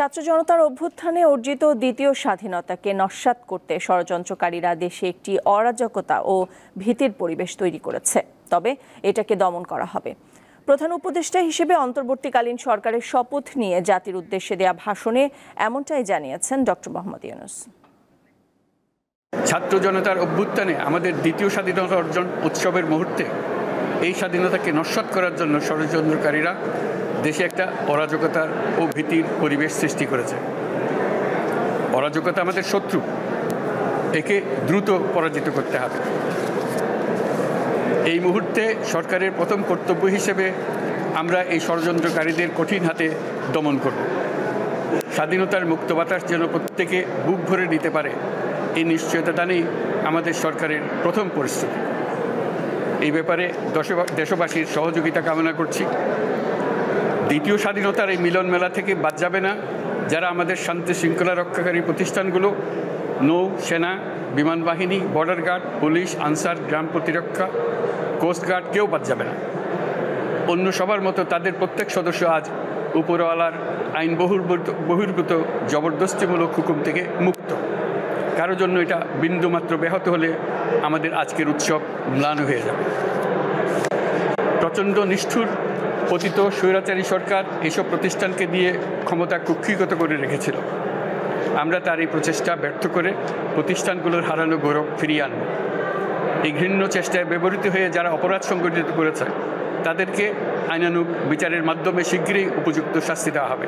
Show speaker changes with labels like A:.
A: ছাত্র জনতার অভ্যুত্থানে অর্জিত দ্বিতীয় স্বাধীনতাকে নস্যাৎ করতে ষড়যন্ত্রকারীরা দেশে একটি অরাজকতা ও ভীতির পরিবেশ তৈরি করেছে। তবে এটাকে দমন করা হবে। প্রধান উপদেষ্টা হিসেবে অন্তর্বর্তীকালীন সরকারের শপথ নিয়ে জাতির উদ্দেশ্যে দেয়া ভাষণে এমনটাই জানিয়েছেন ডক্টর মোহাম্মদ ইউনূস।
B: ছাত্র জনতার অভ্যুত্থানে আমাদের দ্বিতীয় স্বাধীনতা অর্জন উৎসবের মুহূর্তে এই স্বাধীনতাকে নস্যাৎ করার জন্য ষড়যন্ত্রকারীরা দেশে একটা অরাজকতার ও ভীতির পরিবেশ সৃষ্টি করেছে। অরাজকতা আমাদের শত্রু, একে দ্রুত পরাজিত করতে হবে। এই মুহূর্তে সরকারের প্রথম কর্তব্য হিসেবে আমরা এই ষড়যন্ত্রকারীদের কঠিন হাতে দমন করব। স্বাধীনতার মুক্ত বাতাস যেন প্রত্যেকে বুক ভরে নিতে পারে, এই নিশ্চয়তা দানেই আমাদের সরকারের প্রথম পরিস্থিতি। এই ব্যাপারে দেশবাসীর সহযোগিতা কামনা করছি। দ্বিতীয় স্বাধীনতার এই মিলন মেলা থেকে বাদ যাবে না যারা আমাদের শান্তি শৃঙ্খলা রক্ষাকারী প্রতিষ্ঠানগুলো, নৌ সেনা, বিমান বাহিনী, বর্ডার গার্ড, পুলিশ, আনসার, গ্রাম প্রতিরক্ষা, কোস্টগার্ড, কেউ বাদ যাবে না। অন্য সবার মতো তাদের প্রত্যেক সদস্য আজ উপরওয়ালার আইন বহির্ভূত জবরদস্তিমূলক হুকুম থেকে মুক্ত। কারোর জন্য এটা বিন্দুমাত্র ব্যাহত হলে আমাদের আজকের উৎসব ম্লান হয়ে যাবে। প্রচণ্ড নিষ্ঠুর পতিত স্বৈরাচারী সরকার এসব প্রতিষ্ঠানকে দিয়ে ক্ষমতা কুক্ষিগত করে রেখেছিল। আমরা তার এই প্রচেষ্টা ব্যর্থ করে প্রতিষ্ঠানগুলোর হারানো গৌরব ফিরিয়ে আনব। এই ঘৃণ্য চেষ্টায় ব্যবহৃত হয়ে যারা অপরাধ সংগঠিত করেছে তাদেরকে আইনানুগ বিচারের মাধ্যমে শীঘ্রই উপযুক্ত শাস্তি দেওয়া হবে।